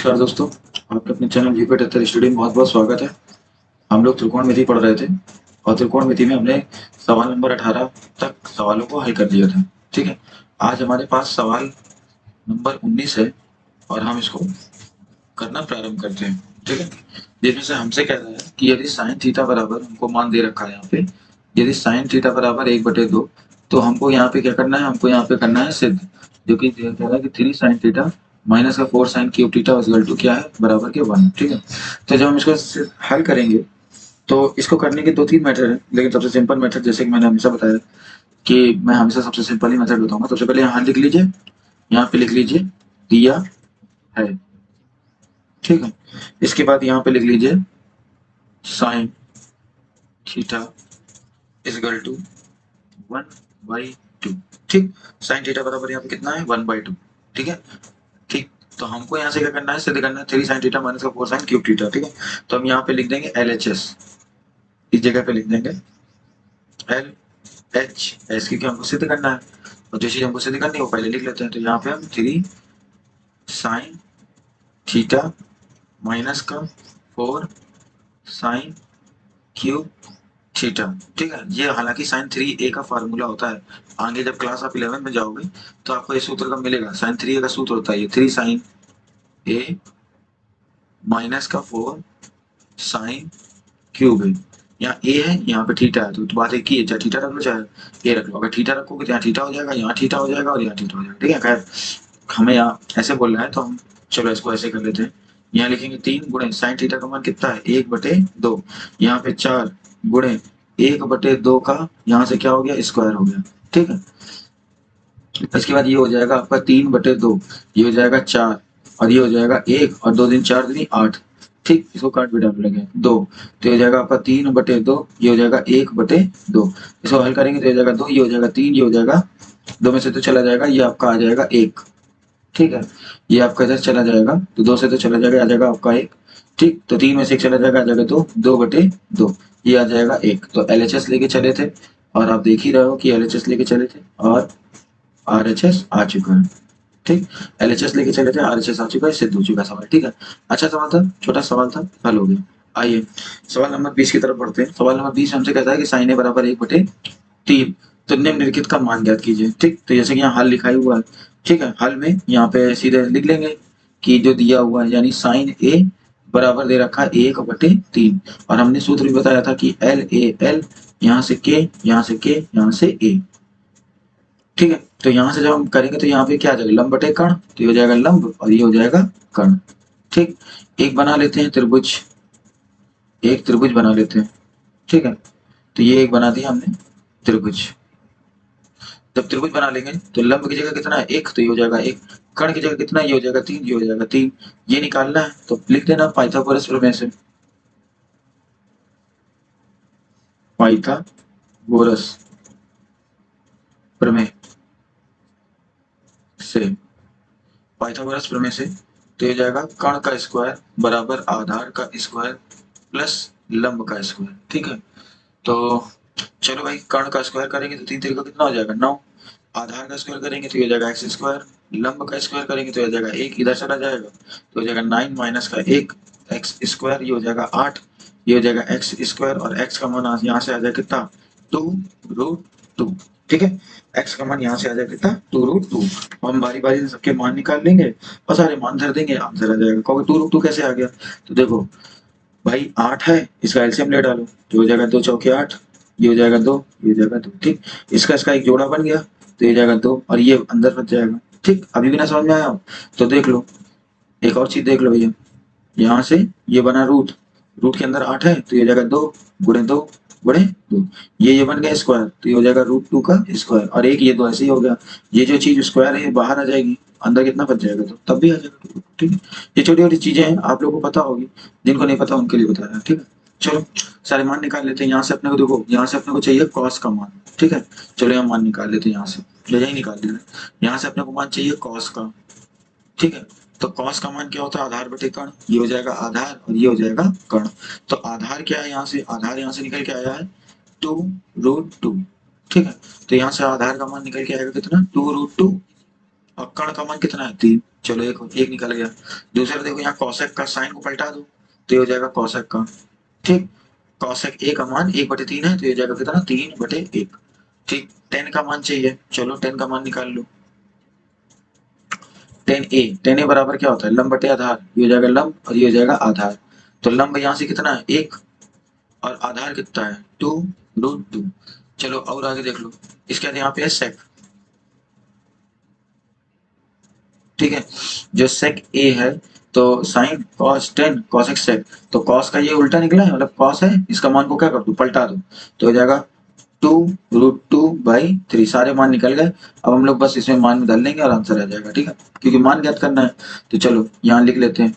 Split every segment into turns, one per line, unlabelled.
नमस्कार दोस्तों, आपके अपने चैनल यूपी टेथर स्टडी में बहुत बहुत स्वागत है। हम लोग त्रिकोणमिति पढ़ रहे थे और त्रिकोणमिति में हमने सवाल नंबर 18 तक सवालों को हल कर लिया था। ठीक है, आज हमारे पास सवाल नंबर 19 है और हम इसको करना प्रारंभ करते हैं। ठीक है, जिसमें से हमसे कह रहा है कि यदि साइन थीटा बराबर, हमको मान दे रखा है यहाँ पे, यदि साइन थीटा बराबर 1/2, तो हमको यहाँ पे क्या करना है, हमको यहाँ पे करना है सिद्ध, जो कि कह रहा है कि 3 साइन थीटा माइनस का 4 sine cube theta equal to क्या है, बराबर के 1। ठीक है, तो जब हम इसको हल करेंगे तो इसको करने के 2-3 मेथड है, लेकिन सबसे सिंपल मेथड, जैसे कि मैंने हमेशा बताया कि मैं हमेशा सबसे सिंपल ही मेथड बताऊंगा। सबसे पहले यहाँ लिख लीजिए, यहाँ पे लिख लीजिए दिया है। ठीक है, इसके बाद यहाँ पे लिख लीजिए साइन थीटा इक्वल टू 1/2। ठीक, साइन थीटा बराबर यहाँ पे कितना है, 1/2। ठीक है, ठीक, तो हमको यहाँ से क्या करना है, सिद्ध करना है 3 साइन थीटा माइनस का 4 साइन क्यूब थीटा। ठीक है, तो हम यहाँ पे लिख देंगे LHS, इस जगह पे लिख देंगे LHS, क्योंकि हमको सिद्ध करना है और जो चीज हमको सिद्ध करनी है वो पहले लिख लेते हैं। तो यहाँ पे हम 3 साइन थीटा माइनस का 4 साइन क्यूब थीटा। ठीक है, ये हालांकि साइन 3a का फार्मूला होता है, आगे जब क्लास आप 11 में जाओगे तो आपको ये सूत्र का मिलेगा। साइन 3a का सूत्र होता है ये 3 साइन a माइनस का 4 साइन क्यूब है। यहाँ a है, यहाँ पे थीटा है, तो बात एक ही है, चाहे थीटा रख लो चाहे a रख लो। अगर थीटा रखोगे तो यहाँ थीटा हो जाएगा, यहाँ थीटा हो जाएगा और यहाँ थीटा हो जाएगा। ठीक है, खैर हमें यहाँ ऐसे बोलना है तो हम चलो इसको ऐसे कर लेते हैं। यहाँ लिखेंगे 3 गुणे साइन थीटा का मान कितना है, 1/2। यहाँ पे 4 गुणे 1/2 का यहाँ से क्या हो गया, स्क्वायर हो गया। ठीक है, इसके बाद ये हो जाएगा आपका 3/2, ये हो जाएगा 4 और ये हो जाएगा 1 और 2 दिन 4 दिन 8। ठीक, इसको काट भी डालेंगे 2, तो ये हो जाएगा आपका 3/2, ये हो जाएगा 1/2। इसको हल करेंगे तो ये हो जाएगा 2, ये हो जाएगा 3, ये हो जाएगा 2 में से तो चला जाएगा, ये आपका आ जाएगा 1। ठीक है, ये आपका इधर चला जाएगा तो 2 से तो चला जाएगा, आ जाएगा आपका 1। ठीक, तो 3 में से 1 चला जाएगा, आ जाएगा 2, 2/2, ये आ जाएगा 1। तो LHS लेके चले थे और आप देख ही रहे हो कि LHS लेके चले थे और RHS आ चुका है। ठीक, LHS लेके चले थे, RHS आ चुका है, सिद्ध हो चुका सवाल। ठीक है, अच्छा सवाल था, छोटा सवाल था, हल हो गया। आइए सवाल नंबर 20 की तरफ बढ़ते हैं। सवाल नंबर 20 हमसे कहता है कि साइन ए बराबर 1/3, तो निम्नलिखित का मान ज्ञात कीजिए। ठीक, तो जैसे कि यहाँ हल लिखा हुआ है, ठीक है, हल में यहाँ पे सीधे लिख लेंगे कि जो दिया हुआ है, यानी साइन ए बराबर दे रखा है 1/3 और हमने सूत्र भी बताया था कि LAL, यहाँ से K, यहाँ से K, यहाँ से A। ठीक है, तो यहाँ से जब हम करेंगे तो यहाँ पे क्या आ जाएगा, लंब बटे कर्ण, तो ये हो जाएगा लंब और ये हो जाएगा कर्ण। ठीक, एक बना लेते हैं त्रिभुज, एक त्रिभुज बना लेते हैं। ठीक है, तो ये एक बना दिया हमने त्रिभुज। जब त्रिभुज बना लेंगे तो लंब की जगह कितना है, 1, तो ये हो जाएगा 1। कर्ण की जगह कितना, ये हो जाएगा 3, ये हो जाएगा 3। ये निकालना है तो लिख देना पाइथागोरस प्रमेय से, पाइथागोरस प्रमेय से, पाइथागोरस प्रमेय से, तो ये जाएगा कर्ण का स्क्वायर बराबर आधार का स्क्वायर प्लस लंब का स्क्वायर। ठीक है, तो चलो भाई, कर्ण का स्क्वायर करेंगे तो 3 तरीका कितना हो जाएगा, 9। आधार का स्क्वायर करेंगे तो ये हो जाएगा x स्क्वायर, लंब का स्क्वायर करेंगे तो ये हो जाएगा 1, इधर चला जाएगा तो हो जाएगा 9 माइनस का 1 x स्क्वायर, ये हो जाएगा 8, ये हो जाएगा x स्क्वायर और x का मान यहाँ से आ जाएगा कितना, 2√2। ठीक है, x का मान यहाँ से आ जाएगा कितना, 2√2। हम बारी बारी से सबके मान निकाल लेंगे और सारे मान धर देंगे, आंसर आ जाएगा। कहोगे 2√2 कैसे आ गया, तो देखो भाई 8 है, इसका एलसीएम ले डालो, तो हो जाएगा 2 चौके 8, ये हो जाएगा 2, ये हो जाएगा 2। ठीक, इसका एक जोड़ा बन गया तो ये जाएगा 2 और ये अंदर बच जाएगा। ठीक, अभी भी ना समझ में आया हो तो देख लो, एक और चीज देख लो भैया, यहाँ से ये बना रूट, रूट के अंदर 8 है तो ये जाएगा 2 गुणे 2 गुणे 2, ये बन गया स्क्वायर, तो ये हो जाएगा √2 का स्क्वायर और एक ये 2 ऐसे ही हो गया। ये जो चीज स्क्वायर है बाहर आ जाएगी, अंदर कितना बच जाएगा, तो तब भी आ जाएगा। ठीक है, ये छोटी छोटी चीजें हैं, आप लोगों को पता होगी, जिनको नहीं पता उनके लिए बता रहा है। ठीक है, चलो सारे मान निकाल लेते हैं। यहाँ से अपने को देखो, यहाँ से अपने को चाहिए कॉस का मान। ठीक है, चलो यहाँ मान निकाल लेते हैं, यहाँ से यही निकाल लेते हैं। यहाँ से अपने को मान चाहिए कॉस का। ठीक है, तो कॉस का मान क्या होता है, आधार बटे कर्ण, ये हो जाएगा आधार और ये हो जाएगा कर्ण। तो आधार क्या है, यहाँ से आधार यहाँ से निकल के आया है 2√2। ठीक है, तो यहाँ से आधार का मान निकल के आएगा कितना, 2√2 और कर्ण का मान कितना है 3। चलो एक एक निकल गया। दूसरा देखो यहाँ कॉसेक का साइन को पलटा दो तो ये हो जाएगा कॉसेक का। ठीक, कॉसेक ए का मान 1/3 है तो ये हो जाएगा कितना 3/1। ठीक, 10 का मान चाहिए, चलो 10 का मान निकाल लो। 10a बराबर क्या होता है लंब बटे आधार, ये हो जाएगा लंब और ये हो जाएगा आधार। तो लंब यहाँ से कितना है 1 और आधार कितना है 2√2। चलो और आगे देख लो, इसके बाद यहाँ पे है सेक। ठीक है, जो सेक ए है तो साइन कॉस 10 कॉसेक सेक, तो कॉस का ये उल्टा निकला है, मतलब कॉस है, इसका मान को क्या कर दो पलटा दो तो हो जाएगा 2√2/3। सारे मान निकल गए। अब हम लोग बस इसमें मान में डाल देंगे और आंसर आ जाएगा। ठीक है, क्योंकि मान ज्ञात करना है तो चलो यहाँ लिख लेते हैं,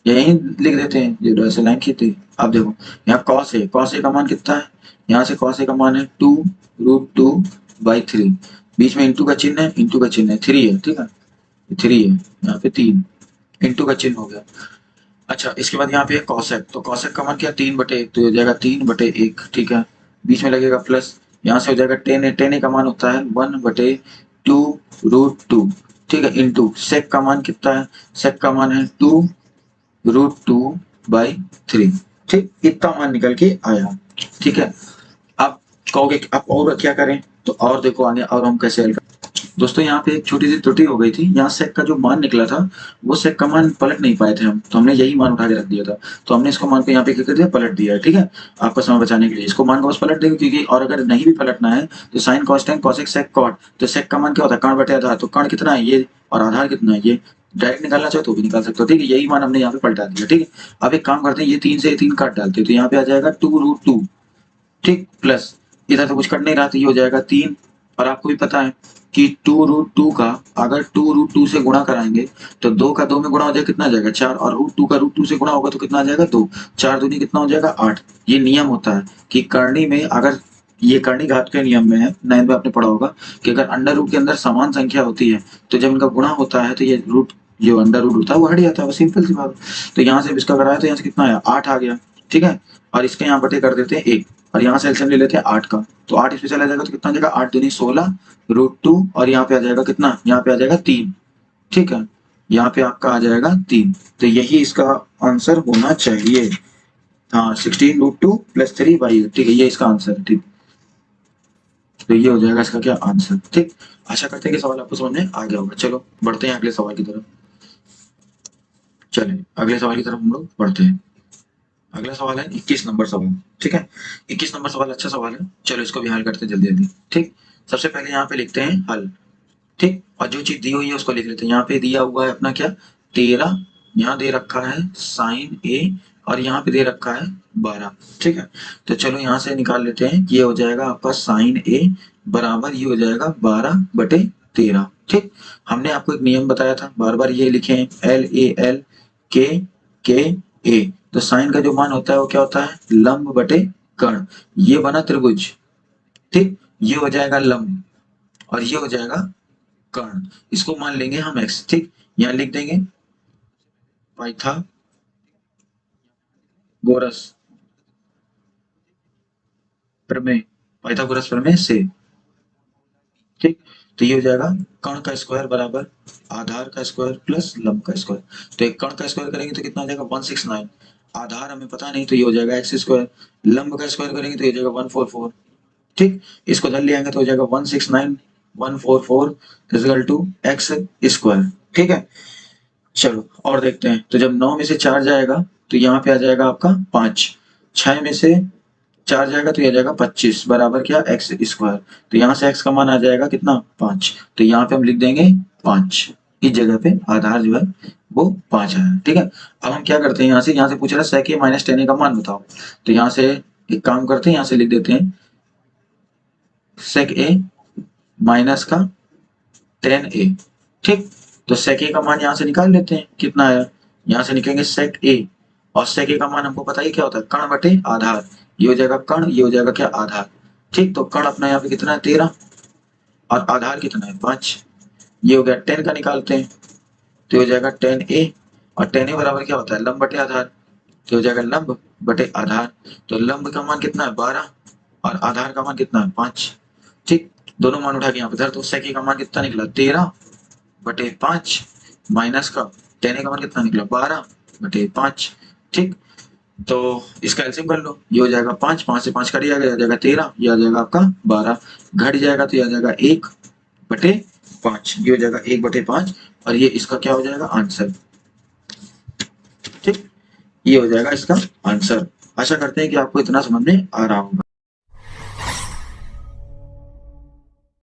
यहीं लिख देते हैं, ये ऐसे लाइन खींचते। अब देखो यहाँ कॉस है, कॉस ए का मान कितना है, यहाँ से कॉस ए का मान है 2√2/3, बीच में इंटू का चिन्ह है, इंटू का चिन्ह है 3 है। ठीक है, 3 है, यहाँ पे 3 इंटू का चिन्ह हो गया। अच्छा, इसके बाद यहाँ पे कॉसेक, तो कॉसेक का मान क्या 3/1 तो हो जाएगा 3/1। ठीक है, बीच में लगेगा प्लस, यहाँ से हो जाएगा 10 है, 10 का मान होता है 1/2√2। ठीक है, इंटू सेक का मान कितना है, सेक का मान है 2√2/3। ठीक, इतना मान निकल के आया। ठीक है, आप कहोगे आप और क्या करें, तो और देखो आगे और हम कैसे हल। दोस्तों यहाँ पे एक छोटी सी त्रुटि हो गई थी, यहाँ सेक का जो मान निकला था वो सेक का मान पलट नहीं पाए थे हम, तो हमने यही मान उठा के रख दिया था, तो हमने इसको मान को यहाँ पे क्या कर दिया पलट दिया है। ठीक है, आपका समय बचाने के लिए इसको मान को बस पलट देंगे, क्योंकि और अगर नहीं भी पलटना है तो sine cos tan cosec sec cot, तो सेक का मान क्या होता है कर्ण बटे आधार, तो कर्ण कितना है ये और आधार कितना है ये, डायरेक्ट निकालना चाहे तो भी निकाल सकते हो। ठीक है, यही मान हमने यहाँ पे पलटा दिया। ठीक है, अब एक काम करते हैं, ये 3 से 3 काट डालते हैं तो यहाँ पे आ जाएगा 2√2। ठीक, प्लस इधर तो कुछ कट नहीं रहा तो ये हो जाएगा 3, और आपको भी पता है कि 2√2 का अगर 2√2 से गुणा कराएंगे तो 2 का 2 में गुणा हो जाएगा कितना आ जाएगा 4, और √2 का √2 से गुणा होगा तो कितना आ जाएगा 2, 4 दूनी कितना हो जाएगा 8। ये नियम होता है कि करनी में अगर ये करनी घात के नियम में है, 9 में आपने पढ़ा होगा कि अगर अंडर रूट के अंदर समान संख्या होती है तो जब इनका गुणा होता है तो ये रूट जो अंडर रूट होता है वो हट जाता है, वो सिंपल सी बात। तो यहाँ से इसका कराया तो यहाँ से कितना आया 8 आ गया। ठीक है, और इसके यहाँ बटे कर देते हैं 1, और यहाँ से एलसीएम ले लेते हैं 8 का, तो 8 इसमें चला जाएगा तो कितना आ जाएगा 8 दूनी 16√2, और यहाँ पे आ जाएगा कितना, यहाँ पे आ जाएगा 3। ठीक है, यहाँ पे आपका आ जाएगा 3, तो यही इसका आंसर होना चाहिए। हाँ, 16√2 + 3/8। ठीक है, ये इसका आंसर है। ठीक, तो ये हो जाएगा इसका क्या आंसर। ठीक, आशा करते हैं कि सवाल आपको समझ में आ गया होगा। चलो बढ़ते हैं अगले सवाल की तरफ। चलिए अगले सवाल की तरफ हम लोग बढ़ते हैं। अगला सवाल है 21 नंबर सवाल। ठीक है, 21 नंबर सवाल अच्छा सवाल है, चलो इसको भी हल करते हैं जल्दी जल्दी। ठीक, सबसे पहले यहाँ पे लिखते हैं हल। ठीक, और जो चीज दी हुई है उसको लिख लेते हैं। यहाँ पे दिया हुआ है अपना क्या 13, यहाँ दे रखा है साइन ए, और यहाँ पे दे रखा है 12। ठीक है, तो चलो यहाँ से निकाल लेते हैं, ये हो जाएगा आपका साइन ए बराबर ये हो जाएगा 12/13। ठीक, हमने आपको एक नियम बताया था, बार बार ये लिखे LAL के ए, तो साइन का जो मान होता है वो क्या होता है लंब बटे कर्ण। ये बना त्रिभुज। ठीक, ये हो जाएगा लंब और ये हो जाएगा कर्ण, इसको मान लेंगे हम x। ठीक, यहाँ लिख देंगे पाइथागोरस प्रमेय, पाइथागोरस प्रमेय से। ठीक, तो ये हो जाएगा कर्ण का स्क्वायर बराबर आधार का स्क्वायर प्लस लंब का स्क्वायर, तो एक कर्ण का स्क्वायर करेंगे तो कितना आ जाएगा 169, आधार हमें पता नहीं तो ये हो जाएगा x स्क्वायर, लंब का स्क्वायर करेंगे तो ये हो जाएगा 144। ठीक, इसको इधर ले आएंगे तो हो जाएगा 169,144 इक्वल टू एक्स स्क्वायर। ठीक है, चलो और देखते हैं, तो जब 9 में से 4 जाएगा तो यहाँ पे आ जाएगा आपका 5, 6 में से 4 जाएगा तो ये आ जाएगा 25 बराबर क्या एक्स स्क्वायर, तो यहाँ से एक्स का मान आ जाएगा कितना 5, तो यहाँ पे हम लिख देंगे 5, इस जगह पे आधार जो है वो 5 है। ठीक है, अब हम क्या करते हैं, यहाँ से पूछ रहा है sec a - tan a का मान बताओ, तो यहाँ से एक काम करते हैं, यहाँ से लिख देते हैं sec a माइनस का tan a। ठीक, तो sec a का मान यहाँ से निकाल लेते हैं, कितना आया, यहाँ से निकलेंगे sec a, और sec a का मान हमको पता ही क्या होता है कर्ण बटे आधार, ये हो जाएगा कर्ण, ये हो जाएगा क्या आधार। ठीक, तो कर्ण अपना यहाँ पे कितना है 13 और आधार कितना है 5, ये हो गया 10 का निकालते हैं तो हो जाएगा tan a, और tan a बराबर क्या होता है लंब बटे आधार, तो हो जाएगा लंब बटे आधार, तो लंब का मान कितना है 12 और आधार का मान कितना है 5। ठीक, दोनों मान उठा के यहाँ पे धर, तो sec a का मान कितना निकला 13/5, माइनस का टेन का मान कितना निकला 12/5। ठीक, तो इसका एलसीएम कर लो, ये हो जाएगा 5, 5 से 5 कटिएगा, आ जाएगा 13, ये आ जाएगा आपका 12, घट जाएगा तो ये आ जाएगा 1/5, ये हो जाएगा 1/5 और ये इसका क्या हो जाएगा आंसर। ठीक, ये हो जाएगा इसका आंसर। आशा करते हैं कि आपको इतना समझ में आ रहा होगा।